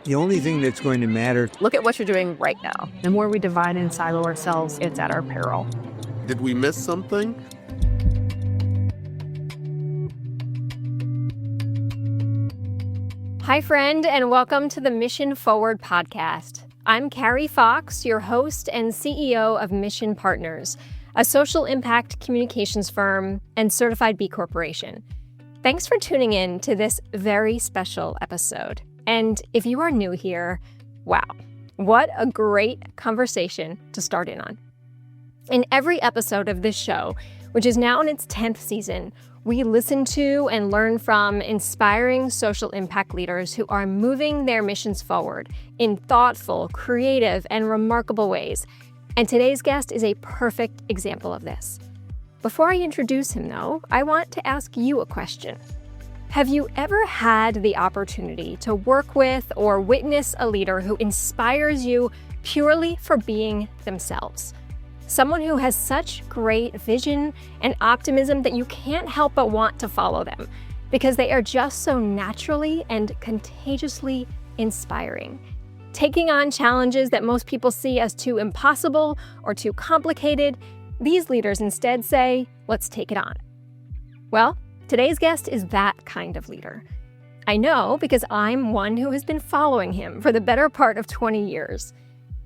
The only thing that's going to matter. Look at what you're doing right now. The more we divide and silo ourselves, it's at our peril. Did we miss something? Hi, friend, and welcome to the Mission Forward podcast. I'm Carrie Fox, your host and CEO of Mission Partners, a social impact communications firm and certified B Corporation. Thanks for tuning in to this very special episode. And if you are new here, wow, what a great conversation to start in on. In every episode of this show, which is now in its 10th season, we listen to and learn from inspiring social impact leaders who are moving their missions forward in thoughtful, creative, and remarkable ways. And today's guest is a perfect example of this. Before I introduce him, though, I want to ask you a question. Have you ever had the opportunity to work with or witness a leader who inspires you purely for being themselves? Someone who has such great vision and optimism that you can't help but want to follow them because they are just so naturally and contagiously inspiring. Taking on challenges that most people see as too impossible or too complicated, these leaders instead say, let's take it on. Well, today's guest is that kind of leader. I know because I'm one who has been following him for the better part of 20 years.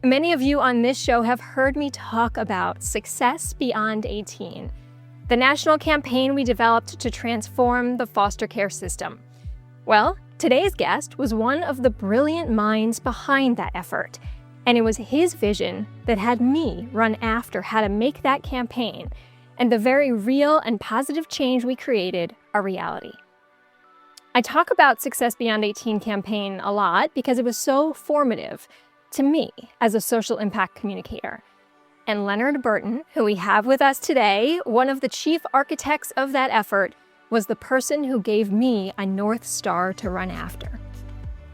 Many of you on this show have heard me talk about Success Beyond 18, the national campaign we developed to transform the foster care system. Well, today's guest was one of the brilliant minds behind that effort, and it was his vision that had me run after how to make that campaign and the very real and positive change we created a reality. I talk about Success Beyond 18 campaign a lot because it was so formative to me as a social impact communicator. And Leonard Burton, who we have with us today, one of the chief architects of that effort, was the person who gave me a North Star to run after.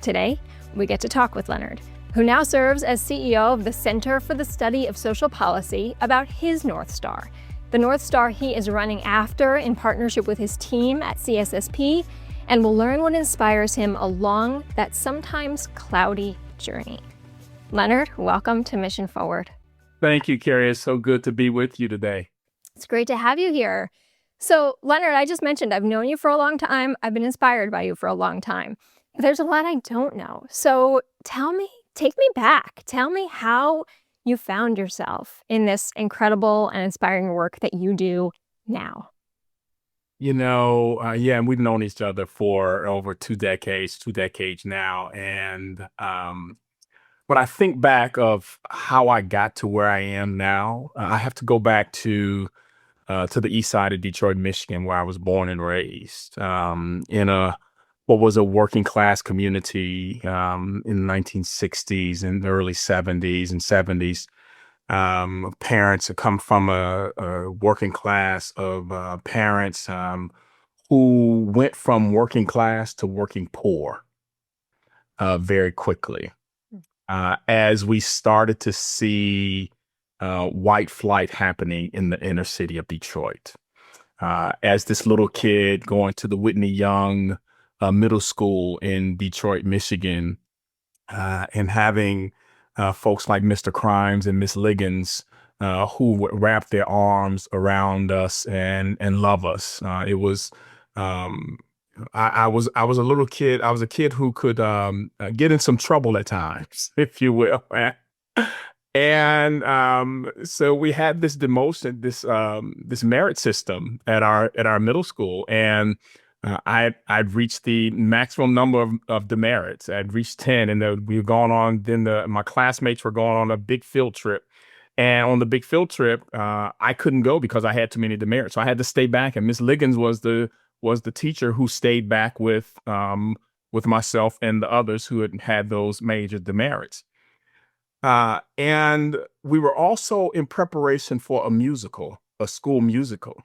Today, we get to talk with Leonard, who now serves as CEO of the Center for the Study of Social Policy, about his North Star, the North Star he is running after in partnership with his team at CSSP, and we'll learn what inspires him along that sometimes cloudy journey. Leonard, welcome to Mission Forward. Thank you, Carrie. It's so good to be with you today. It's great to have you here. So, Leonard, I just mentioned I've known you for a long time. I've been inspired by you for a long time. But there's a lot I don't know. So take me back. Tell me how you found yourself in this incredible and inspiring work that you do now. And we've known each other for over 2 decades now. And when I think back of how I got to where I am now, I have to go back to the east side of Detroit, Michigan, where I was born and raised, in what was a working class community in the 1960s and the early 70s and 70s. Parents who come from a working class of parents who went from working class to working poor very quickly. As we started to see white flight happening in the inner city of Detroit. As this little kid going to the Whitney Young Middle School in Detroit, Michigan, and having folks like Mr. Crimes and Miss Liggins who would wrap their arms around us and love us. It was I was a little kid. I was a kid who could get in some trouble at times, if you will. And so we had this demotion, this merit system at our middle school, and I'd reached the maximum number of demerits. I'd reached 10, and we were going on. Then my classmates were going on a big field trip, and on the big field trip, I couldn't go because I had too many demerits. So I had to stay back, and Miss Liggins was the teacher who stayed back with myself and the others who had those major demerits. And we were also in preparation for a school musical.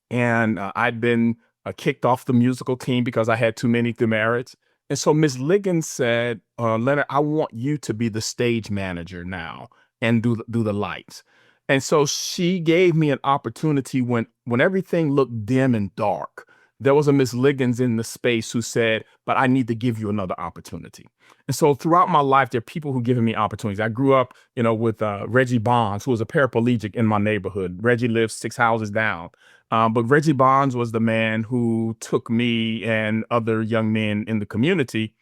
And I'd been kicked off the musical team because I had too many demerits. And so Miss Liggins said, Leonard, I want you to be the stage manager now and do the lights. And so she gave me an opportunity when everything looked dim and dark there was a Miss Liggins in the space who said, but I need to give you another opportunity. And so throughout my life, there are people who given me opportunities. I grew up, with Reggie Bonds, who was a paraplegic in my neighborhood. Reggie lived 6 houses down. But Reggie Bonds was the man who took me and other young men in the community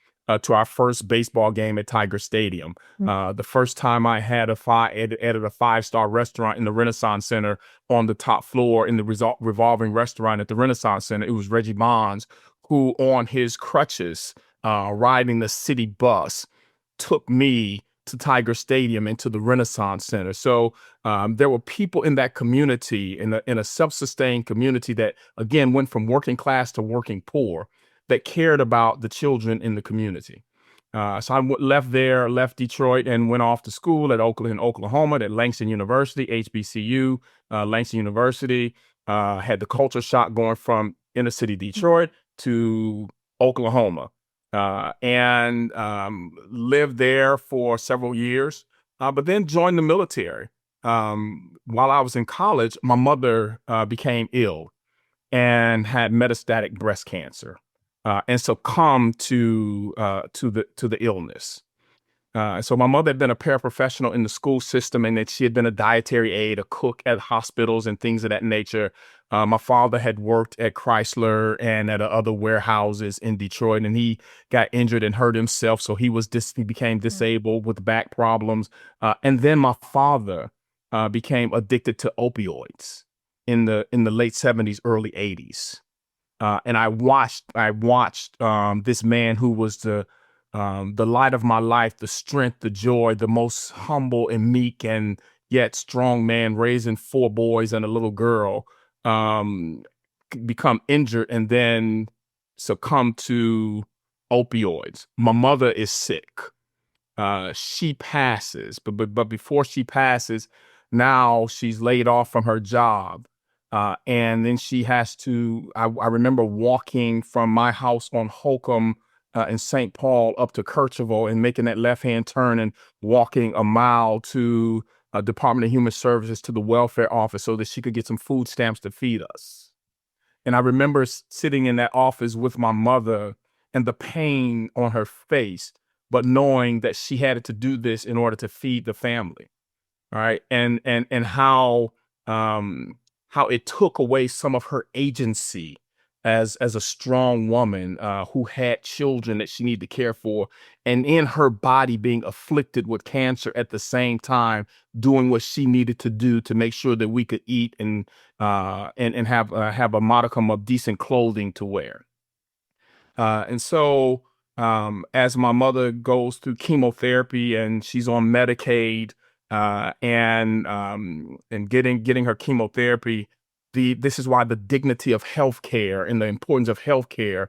to our first baseball game at Tiger Stadium. The first time I had added a 5-star restaurant in the Renaissance Center on the top floor in the revolving restaurant at the Renaissance Center, it was Reggie Bonds who, on his crutches, riding the city bus, took me to Tiger Stadium and to the Renaissance Center. So there were people in that community, in a self-sustained community that, again, went from working class to working poor, that cared about the children in the community. So I left Detroit and went off to school in Oklahoma at Langston University, HBCU, Langston University. Had the culture shock going from inner city Detroit to Oklahoma, and lived there for several years, but then joined the military. While I was in college, my mother became ill and had metastatic breast cancer. And succumbed to the illness. So my mother had been a paraprofessional in the school system, and that she had been a dietary aide, a cook at hospitals and things of that nature. My father had worked at Chrysler and at other warehouses in Detroit, and he got injured and hurt himself. So he became disabled with back problems. And then my father became addicted to opioids in the late 70s, early 80s. And I watched this man who was the light of my life, the strength, the joy, the most humble and meek and yet strong man, raising 4 boys and a little girl, become injured and then succumb to opioids. My mother is sick. She passes, but before she passes, now she's laid off from her job. And then she has to, I remember walking from my house on Holcomb in St. Paul up to Kercheval and making that left-hand turn and walking a mile to Department of Human Services to the welfare office so that she could get some food stamps to feed us. And I remember sitting in that office with my mother and the pain on her face, but knowing that she had to do this in order to feed the family. All right. And how it took away some of her agency as a strong woman who had children that she needed to care for, and in her body being afflicted with cancer at the same time, doing what she needed to do to make sure that we could eat and have a modicum of decent clothing to wear. And so as my mother goes through chemotherapy and she's on Medicaid, and getting her chemotherapy, this is why the dignity of healthcare and the importance of healthcare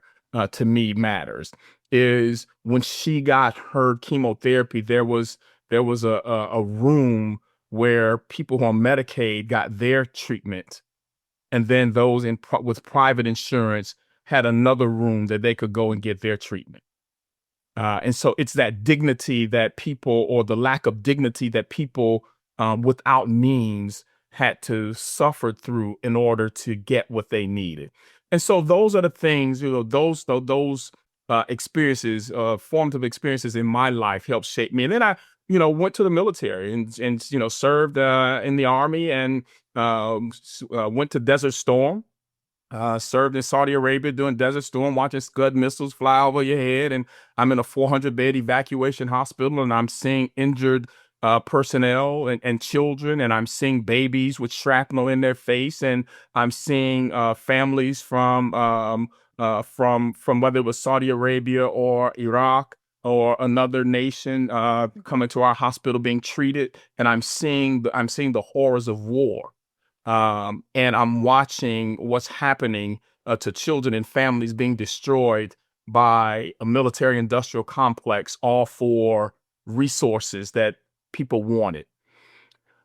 to me matters. Is when she got her chemotherapy, there was a room where people on Medicaid got their treatment, and then those with private insurance had another room that they could go and get their treatment. And so it's that dignity that people, or the lack of dignity that people without means had to suffer through in order to get what they needed. And so those are the things, those experiences, formative experiences in my life helped shape me. And then I, went to the military and served in the Army and went to Desert Storm. Served in Saudi Arabia doing Desert Storm, watching Scud missiles fly over your head. And I'm in a 400-bed evacuation hospital, and I'm seeing injured personnel and children, and I'm seeing babies with shrapnel in their face, and I'm seeing families from whether it was Saudi Arabia or Iraq or another nation coming to our hospital being treated, and I'm seeing the horrors of war. And I'm watching what's happening to children and families being destroyed by a military industrial complex, all for resources that people wanted.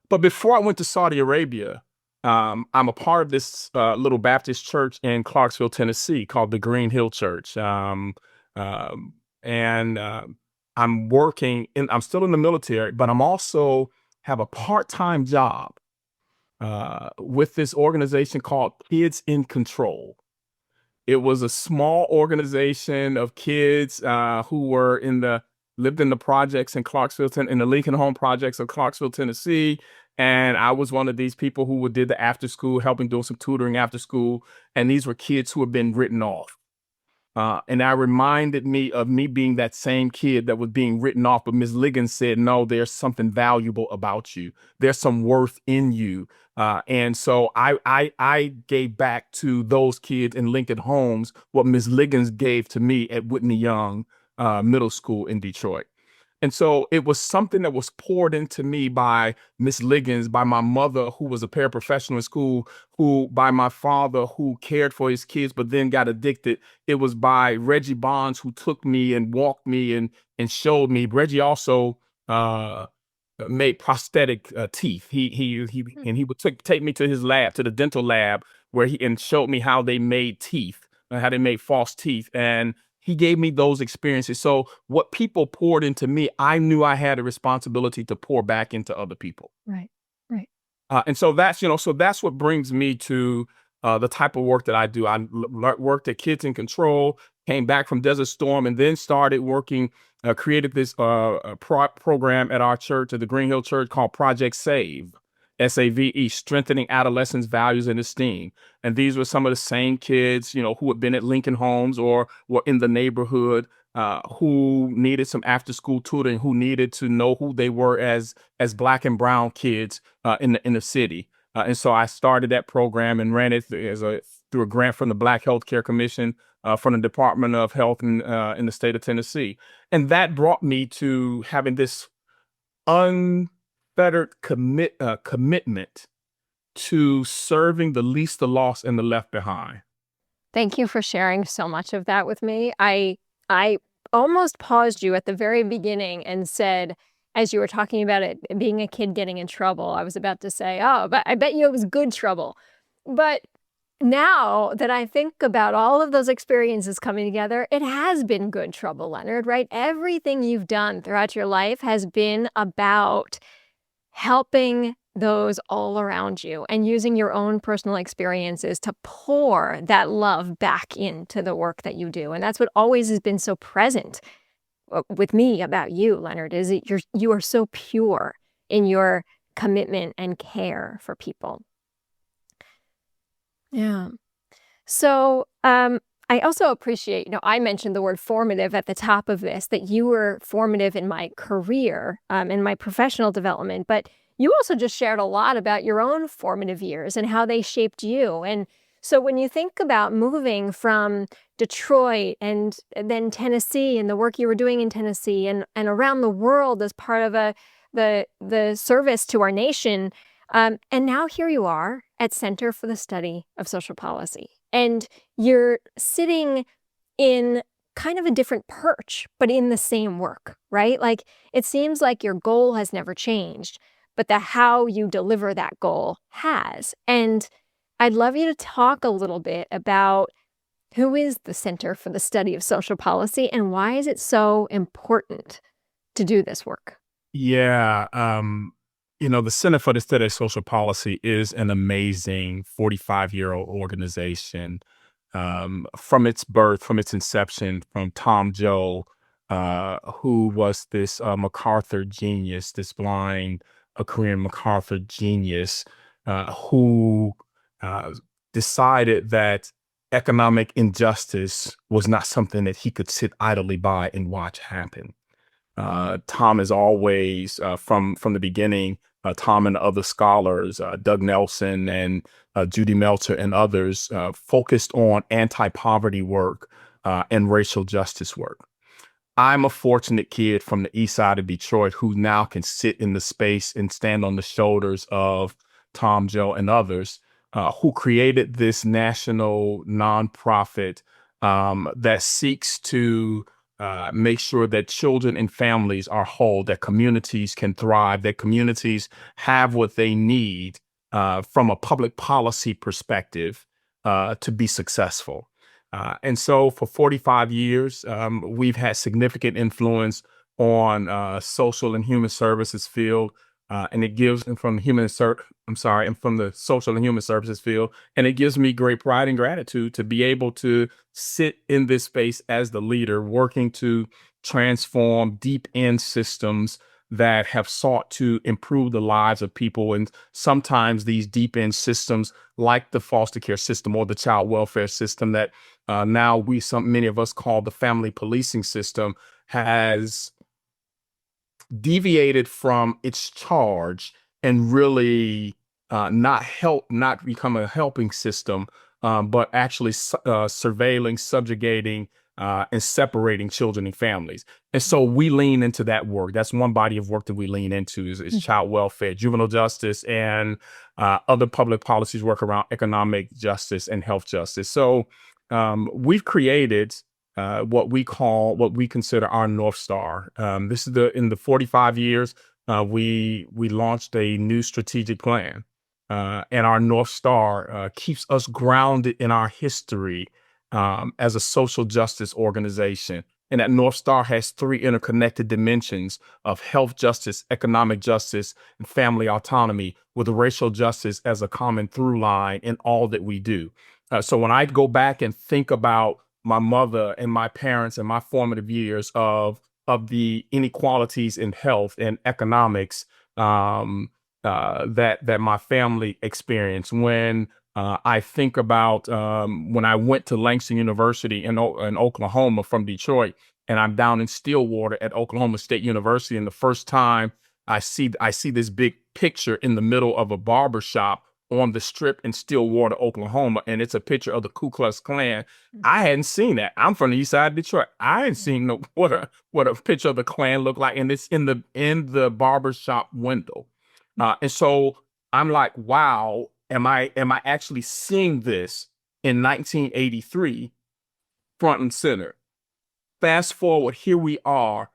But before I went to Saudi Arabia, I'm a part of this little Baptist church in Clarksville, Tennessee, called the Green Hill Church. I'm working, I'm still in the military, but I'm also have a part-time job with this organization called Kids in Control. It was a small organization of kids who were lived in the projects in Clarksville, in the Lincoln Home projects of Clarksville, Tennessee. And I was one of these people who did the after school, helping do some tutoring after school. And these were kids who had been written off. And I reminded me of me being that same kid that was being written off. But Miss Liggins said, no, there's something valuable about you. There's some worth in you. And so I gave back to those kids in Lincoln Homes what Miss Liggins gave to me at Whitney Young Middle School in Detroit. And so it was something that was poured into me by Miss Liggins, by my mother, who was a paraprofessional in school, by my father, who cared for his kids, but then got addicted. It was by Reggie Bonds, who took me and walked me and showed me. Reggie also made prosthetic teeth. He would take me to his lab, to the dental lab, where he showed me how they made teeth, how they made false teeth. And he gave me those experiences. So what people poured into me, I knew I had a responsibility to pour back into other people. Right. Right. And so that's what brings me to the type of work that I do. I worked at Kids in Control, came back from Desert Storm, and then started working, created this program at our church, at the Green Hill Church, called Project Save. SAVE, Strengthening Adolescents' Values and Esteem. And these were some of the same kids, who had been at Lincoln Homes or were in the neighborhood, who needed some after-school tutoring, who needed to know who they were as Black and brown kids in the city. And so I started that program and ran it through a grant from the Black Healthcare Commission, from the Department of Health in the state of Tennessee. And that brought me to having this unfettered commitment to serving the least, the lost, and the left behind. Thank you for sharing so much of that with me. I almost paused you at the very beginning and said, as you were talking about it being a kid getting in trouble, I was about to say, oh, but I bet you it was good trouble. But now that I think about all of those experiences coming together, it has been good trouble, Leonard, right? Everything you've done throughout your life has been about helping those all around you and using your own personal experiences to pour that love back into the work that you do. And that's what always has been so present with me about you, Leonard, is that you are so pure in your commitment and care for people. Yeah. So I also appreciate, I mentioned the word formative at the top of this, that you were formative in my career, in my professional development, but you also just shared a lot about your own formative years and how they shaped you. And so when you think about moving from Detroit and then Tennessee and the work you were doing in Tennessee and around the world as part of the service to our nation, and now here you are at Center for the Study of Social Policy. And you're sitting in kind of a different perch, but in the same work, right? Like, it seems like your goal has never changed, but the how you deliver that goal has. And I'd love you to talk a little bit about who is the Center for the Study of Social Policy and why is it so important to do this work? Yeah. The Center for the Study of Social Policy is an amazing 45-year-old organization. From its birth, from its inception, from Tom Joe, who was this MacArthur genius, this blind Korean MacArthur genius, who decided that economic injustice was not something that he could sit idly by and watch happen. Tom is always, from the beginning, Tom and other scholars, Doug Nelson and Judy Meltzer and others, focused on anti-poverty work and racial justice work. I'm a fortunate kid from the east side of Detroit who now can sit in the space and stand on the shoulders of Tom Joe and others who created this national nonprofit that seeks to make sure that children and families are whole, that communities can thrive, that communities have what they need from a public policy perspective to be successful. And so for 45 years, we've had significant influence on social and human services field. and it gives and from and from the social and human services field, and it gives me great pride and gratitude to be able to sit in this space as the leader, working to transform deep end systems that have sought to improve the lives of people. And sometimes these deep end systems, like the foster care system or the child welfare system that now many of us call the family policing system, has deviated from its charge and really not become a helping system, but actually surveilling, subjugating, and separating children and families. And so we lean into that work. That's one body of work that we lean into is child welfare, juvenile justice, and other public policies work around economic justice and health justice. So we've created what we consider our North Star. This is in the 45 years, we launched a new strategic plan. And our North Star keeps us grounded in our history as a social justice organization. And that North Star has three interconnected dimensions of health justice, economic justice, and family autonomy, with racial justice as a common through line in all that we do. So when I go back and think about my mother and my parents and my formative years of the inequalities in health and economics that my family experienced, when I think about when I went to Langston University in Oklahoma from Detroit, and I'm down in Stillwater at Oklahoma State University, and the first time I see this big picture in the middle of a barber shop on the strip in Stillwater, Oklahoma, and it's a picture of the Ku Klux Klan. I hadn't seen that. I'm from the east side of Detroit. I hadn't seen what a picture of the Klan looked like, and it's in the barber shop window. And so I'm like, wow, am I actually seeing this in 1983 front and center? Fast forward, here we are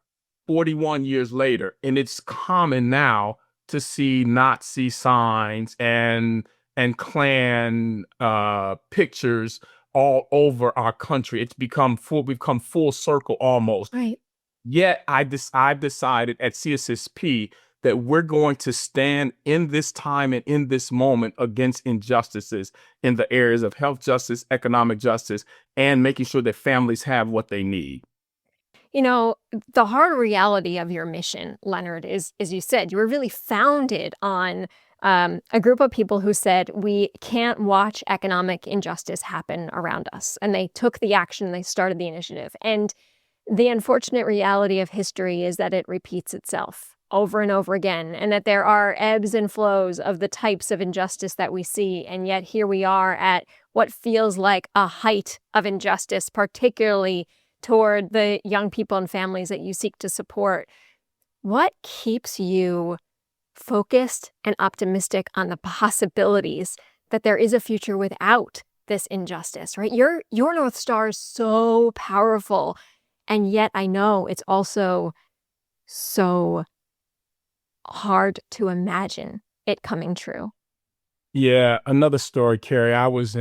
41 years later, and it's common now to see Nazi signs and Klan pictures all over our country. We've come full circle almost. Right. Yet I've decided at CSSP that we're going to stand in this time and in this moment against injustices in the areas of health justice, economic justice, and making sure that families have what they need. You know, the hard reality of your mission, Leonard, is, as you said, you were really founded on a group of people who said, we can't watch economic injustice happen around us. And they took the action, they started the initiative. And the unfortunate reality of history is that it repeats itself over and over again, and that there are ebbs and flows of the types of injustice that we see. And yet here we are at what feels like a height of injustice, particularly toward the young people and families that you seek to support. What keeps you focused and optimistic on the possibilities that there is a future without this injustice, right? Your North Star is so powerful, and yet I know it's also so hard to imagine it coming true. Yeah, another story, Carrie. I was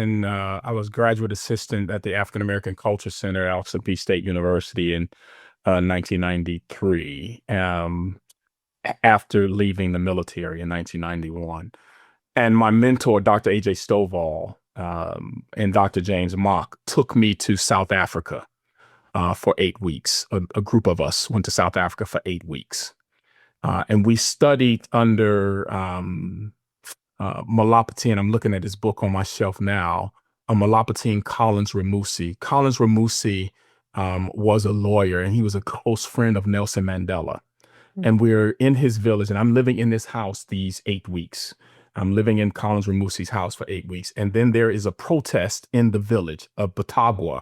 graduate assistant at the African American Culture Center at Alson P. State University in 1993, after leaving the military in 1991. And my mentor, Dr. A.J. Stovall, and Dr. James Mock took me to South Africa for 8 weeks. A group of us went to South Africa for 8 weeks. And we studied under Malapatine. I'm looking at his book on my shelf now. Malapatine Collins Ramusi. Collins Ramusi was a lawyer, and he was a close friend of Nelson Mandela. And we're in his village, and I'm living in this house these 8 weeks. I'm living in Collins Ramusi's house for 8 weeks. And then there is a protest in the village of Batagwa,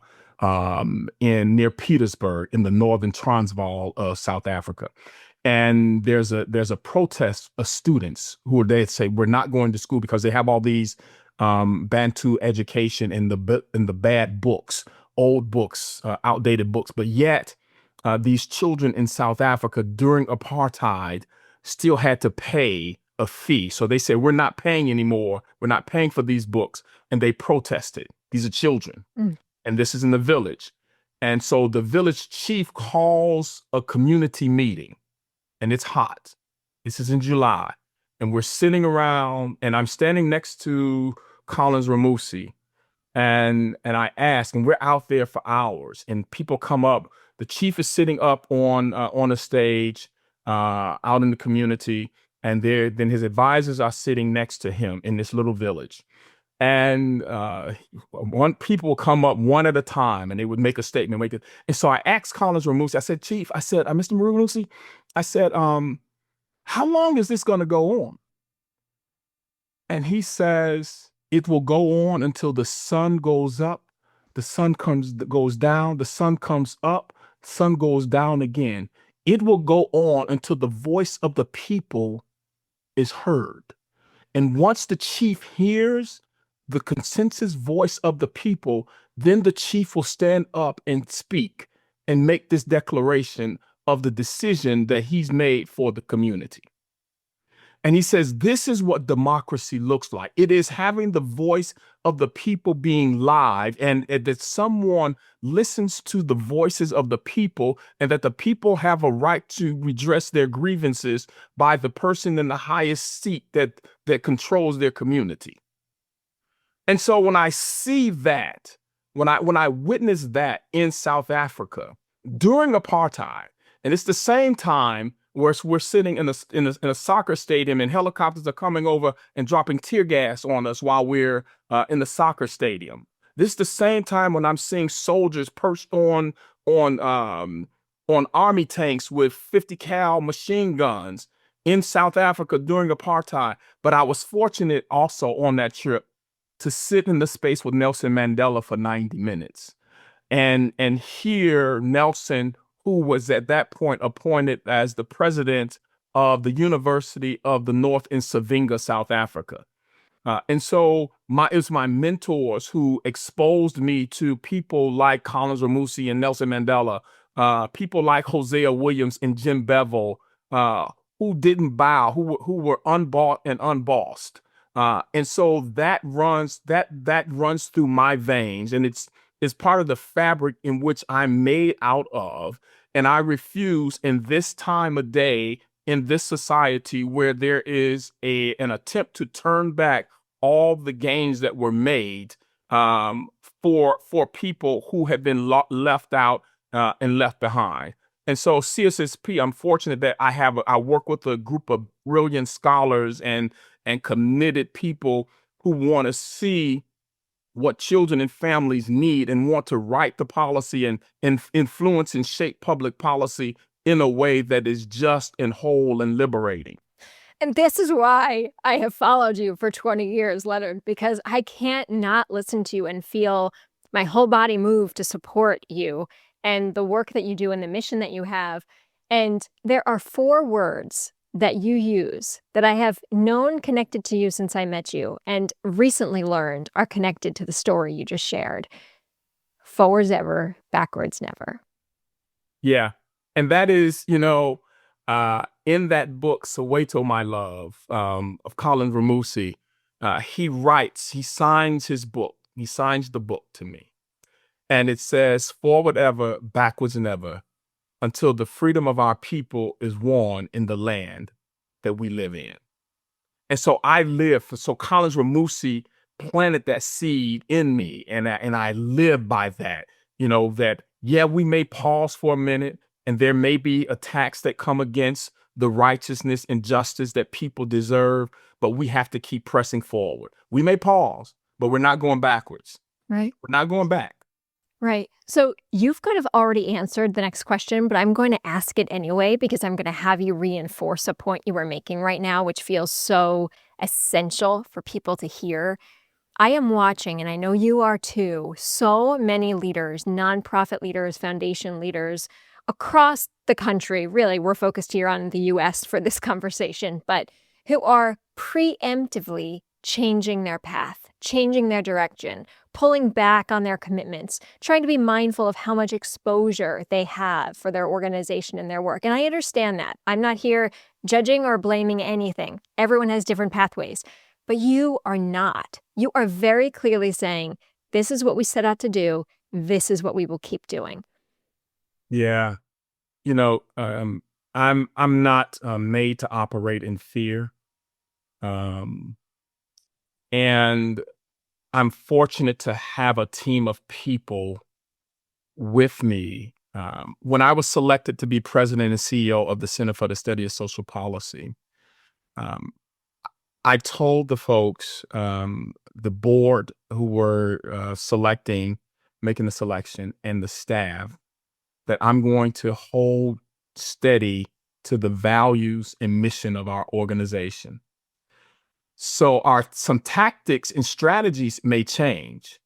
near Petersburg in the northern Transvaal of South Africa. And there's a protest of students who they say we're not going to school because they have all these Bantu education in the bad books, old books, outdated books. But yet these children in South Africa during apartheid still had to pay a fee. So they said, we're not paying anymore. We're not paying for these books. And they protested. These are children. And this is in the village. And so the village chief calls a community meeting. And it's hot. This is in July. and we're sitting around, and I'm standing next to Collins Ramusi, and I ask, and we're out there for hours, and people come up. The chief is sitting up on a stage out in the community, and then his advisors are sitting next to him in this little village. And people will come up one at a time, and they would make a statement. And so I asked Collins Ramusi, I said, Chief, I said, Mr. Ramusi, I said, how long is this going to go on? And he says, it will go on until the sun goes up, the sun goes down, the sun comes up, sun goes down again. It will go on until the voice of the people is heard. And once the chief hears the consensus voice of the people, then the chief will stand up and speak and make this declaration of the decision that he's made for the community. And he says, this is what democracy looks like. It is having the voice of the people being live, and that someone listens to the voices of the people, and that the people have a right to redress their grievances by the person in the highest seat that controls their community. And so when I see that, when I witness that in South Africa during apartheid, and it's the same time where we're sitting in a soccer stadium, and helicopters are coming over and dropping tear gas on us while we're in the soccer stadium. This is the same time when I'm seeing soldiers perched on army tanks with 50 cal machine guns in South Africa during apartheid. But I was fortunate also on that trip to sit in the space with Nelson Mandela for 90 minutes and hear Nelson, who was at that point appointed as the president of the University of the North in Savinga, South Africa. And so it was my mentors who exposed me to people like Collins Ramusi and Nelson Mandela, people like Hosea Williams and Jim Bevel, who didn't bow, who were unbought and unbossed. And so that runs through my veins, and it's part of the fabric in which I'm made out of. And I refuse in this time of day, in this society where there is an attempt to turn back all the gains that were made for people who have been left out and left behind. And so CSSP, I'm fortunate that I work with a group of brilliant scholars and committed people who want to see what children and families need and want to write the policy and influence and shape public policy in a way that is just and whole and liberating. And this is why I have followed you for 20 years, Leonard, because I can't not listen to you and feel my whole body move to support you and the work that you do and the mission that you have. And there are 4 words that you use that I have known connected to you since I met you and recently learned are connected to the story you just shared. Forwards ever, backwards never. Yeah. And that is, in that book, Soweto, My Love, of Colin Ramusi, he signs the book to me. And it says, forward ever, backwards never, until the freedom of our people is won in the land that we live in. And so so Collins Ramusi planted that seed in me, and I live by that, we may pause for a minute, and there may be attacks that come against the righteousness and justice that people deserve, but we have to keep pressing forward. We may pause, but we're not going backwards. Right. We're not going back. Right. So you've kind of already answered the next question, but I'm going to ask it anyway, because I'm going to have you reinforce a point you were making right now, which feels so essential for people to hear. I am watching, and I know you are too, so many leaders, nonprofit leaders, foundation leaders across the country. Really, we're focused here on the US for this conversation, but who are preemptively changing their path, changing their direction, pulling back on their commitments, trying to be mindful of how much exposure they have for their organization and their work. And I understand that. I'm not here judging or blaming anything. Everyone has different pathways. But you are not. You are very clearly saying, this is what we set out to do. This is what we will keep doing. Yeah. I'm not made to operate in fear. Um, and I'm fortunate to have a team of people with me. When I was selected to be president and CEO of the Center for the Study of Social Policy, um, I told the folks, the board who were making the selection, and the staff, that I'm going to hold steady to the values and mission of our organization. So some tactics and strategies may change,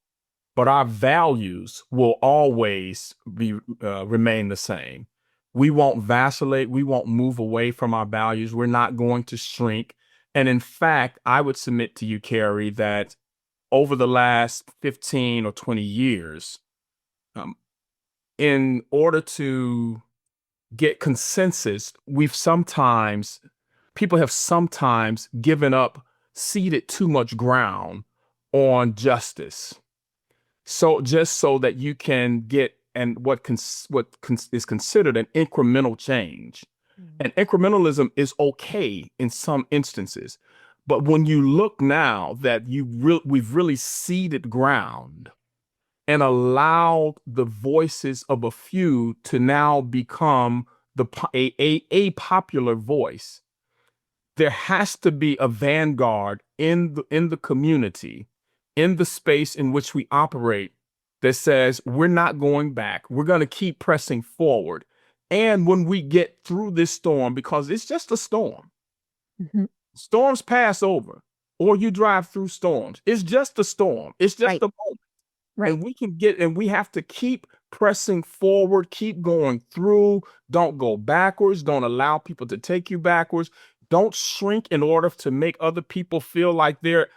but our values will always remain the same. We won't vacillate. We won't move away from our values. We're not going to shrink. And in fact, I would submit to you, Carrie, that over the last 15 or 20 years, um, in order to get consensus, people have sometimes given up, ceded too much ground on justice. So just so that you can get is considered an incremental change. And incrementalism is okay in some instances. But when you look now that we've really ceded ground and allowed the voices of a few to now become a popular voice, there has to be a vanguard in the community, in the space in which we operate, that says we're not going back. We're going to keep pressing forward. And when we get through this storm, because it's just a storm, storms pass over, or you drive through storms. It's just a storm. It's just a moment. Right. And we have to keep pressing forward, keep going through. Don't go backwards. Don't allow people to take you backwards. Don't shrink in order to make other people feel like their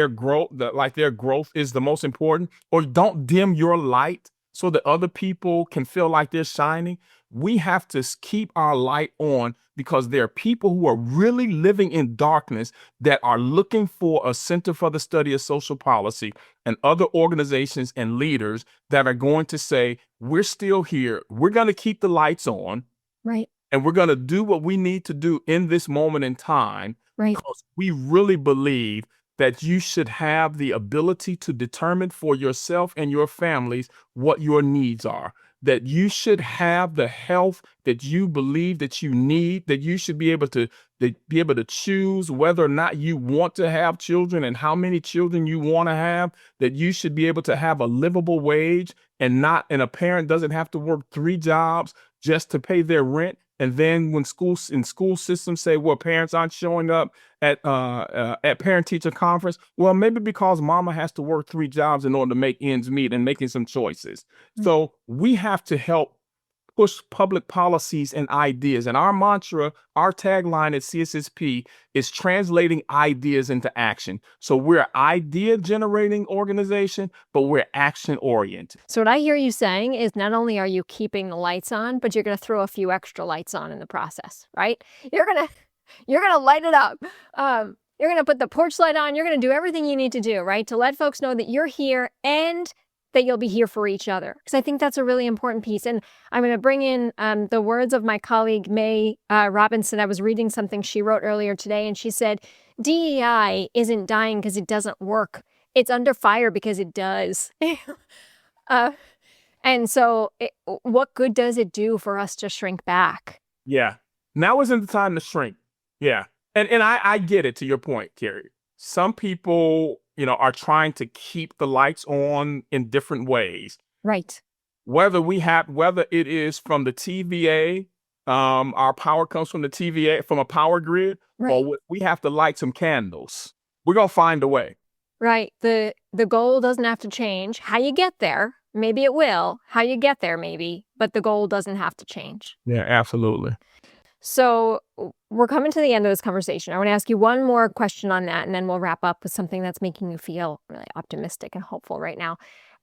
growth is the most important, or don't dim your light so that other people can feel like they're shining. We have to keep our light on, because there are people who are really living in darkness that are looking for a Center for the Study of Social Policy and other organizations and leaders that are going to say, we're still here. We're going to keep the lights on. Right. And we're going to do what we need to do in this moment in time. Right. Because we really believe that you should have the ability to determine for yourself and your families what your needs are. That you should have the health that you believe that you need, that you should be able to choose whether or not you want to have children and how many children you want to have, that you should be able to have a livable wage, and a parent doesn't have to work 3 jobs just to pay their rent. And then when school systems say, well, parents aren't showing up at parent-teacher conference, well, maybe because mama has to work 3 jobs in order to make ends meet and making some choices. So we have to help push public policies and ideas. And our mantra, our tagline at CSSP is translating ideas into action. So we're an idea-generating organization, but we're action-oriented. So what I hear you saying is, not only are you keeping the lights on, but you're going to throw a few extra lights on in the process, right? You're going to light it up. You're going to put the porch light on. You're going to do everything you need to do, right, to let folks know that you're here and that you'll be here for each other. Because I think that's a really important piece. And I'm going to bring in the words of my colleague, May Robinson. I was reading something she wrote earlier today, and she said, DEI isn't dying because it doesn't work. It's under fire because it does. And so what good does it do for us to shrink back? Yeah. Now isn't the time to shrink. Yeah. And I get it, to your point, Carrie. Some people, are trying to keep the lights on in different ways. Right. Whether it is from the TVA, our power comes from the TVA, from a power grid, right, or we have to light some candles. We're going to find a way. Right. The goal doesn't have to change. How you get there, maybe it will. How you get there, maybe, but the goal doesn't have to change. Yeah, absolutely. So we're coming to the end of this conversation. I want to ask you one more question on that, and then we'll wrap up with something that's making you feel really optimistic and hopeful right now.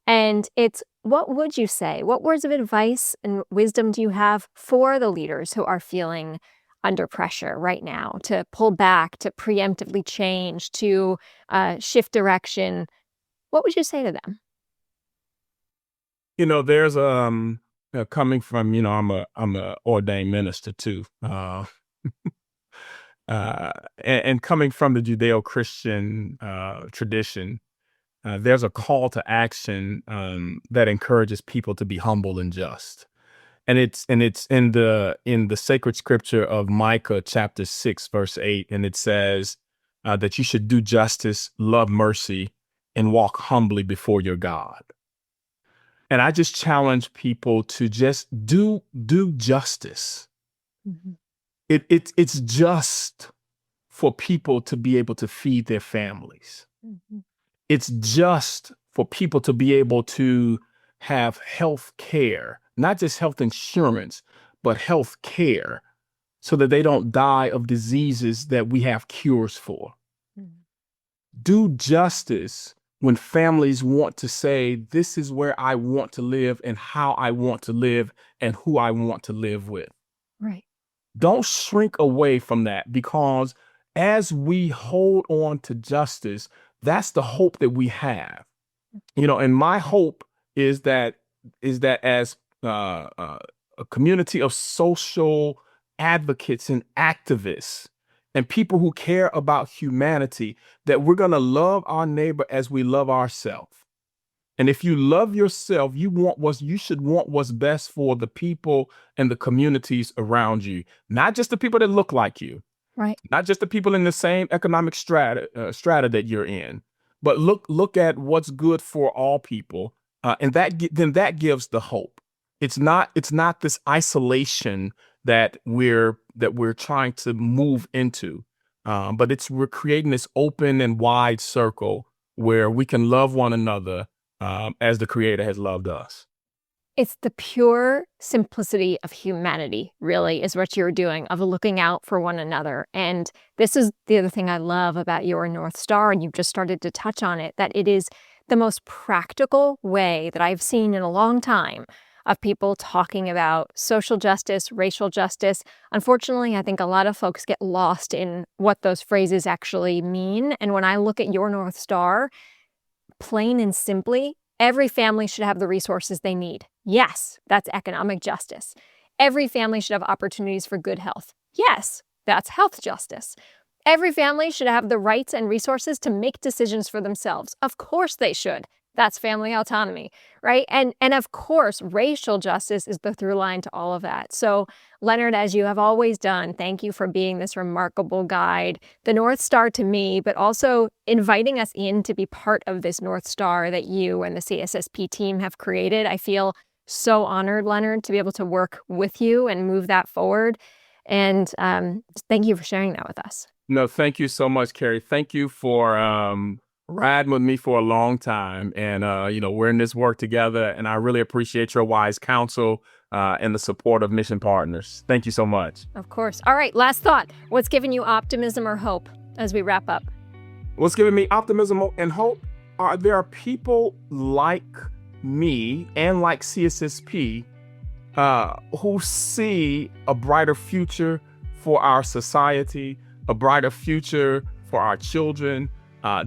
And it's, what would you say? What words of advice and wisdom do you have for the leaders who are feeling under pressure right now to pull back, to preemptively change, to shift direction? What would you say to them? There's coming from, I'm a ordained minister too. And coming from the Judeo-Christian tradition, there's a call to action that encourages people to be humble and just. And it's in the sacred scripture of Micah chapter 6, verse 8, and it says that you should do justice, love mercy, and walk humbly before your God. And I just challenge people to just do justice. Mm-hmm. It's just for people to be able to feed their families. Mm-hmm. It's just for people to be able to have health care, not just health insurance, but health care, so that they don't die of diseases that we have cures for. Mm-hmm. Do justice when families want to say, this is where I want to live and how I want to live and who I want to live with. Right. Don't shrink away from that, because as we hold on to justice, that's the hope that we have. And my hope is that as a community of social advocates and activists and people who care about humanity, that we're going to love our neighbor as we love ourselves. And if you love yourself, you should want what's best for the people and the communities around you, not just the people that look like you, right? Not just the people in the same economic strata that you're in, but look at what's good for all people, and that gives the hope. It's not this isolation that we're trying to move into, but we're creating this open and wide circle where we can love one another as the Creator has loved us. It's the pure simplicity of humanity, really, is what you're doing, of looking out for one another. And this is the other thing I love about your North Star, and you've just started to touch on it, that it is the most practical way that I've seen in a long time of people talking about social justice, racial justice. Unfortunately, I think a lot of folks get lost in what those phrases actually mean. And when I look at your North Star, plain and simply, every family should have the resources they need. Yes, that's economic justice. Every family should have opportunities for good health. Yes, that's health justice. Every family should have the rights and resources to make decisions for themselves. Of course they should. That's family autonomy, right? And of course, racial justice is the through line to all of that. So, Leonard, as you have always done, thank you for being this remarkable guide, the North Star to me, but also inviting us in to be part of this North Star that you and the CSSP team have created. I feel so honored, Leonard, to be able to work with you and move that forward. And thank you for sharing that with us. No, thank you so much, Carrie. Thank you for riding with me for a long time. And, we're in this work together, and I really appreciate your wise counsel and the support of Mission Partners. Thank you so much. Of course. All right, last thought. What's giving you optimism or hope as we wrap up? What's giving me optimism and hope there are people like me and like CSSP who see a brighter future for our society, a brighter future for our children.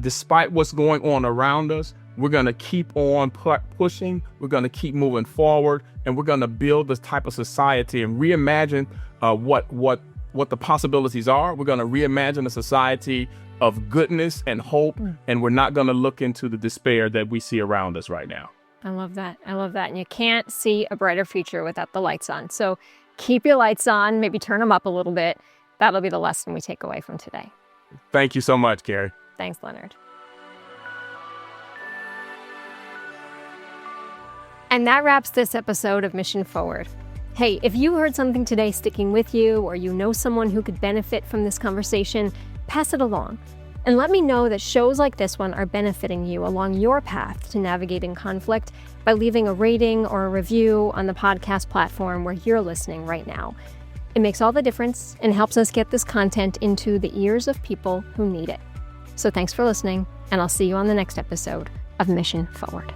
Despite what's going on around us, we're going to keep on pushing. We're going to keep moving forward, and we're going to build this type of society and reimagine what the possibilities are. We're going to reimagine a society of goodness and hope, and we're not going to look into the despair that we see around us right now. I love that. I love that. And you can't see a brighter future without the lights on. So keep your lights on, maybe turn them up a little bit. That'll be the lesson we take away from today. Thank you so much, Carrie. Thanks, Leonard. And that wraps this episode of Mission Forward. Hey, if you heard something today sticking with you, or you know someone who could benefit from this conversation, pass it along. And let me know that shows like this one are benefiting you along your path to navigating conflict by leaving a rating or a review on the podcast platform where you're listening right now. It makes all the difference and helps us get this content into the ears of people who need it. So thanks for listening, and I'll see you on the next episode of Mission Forward.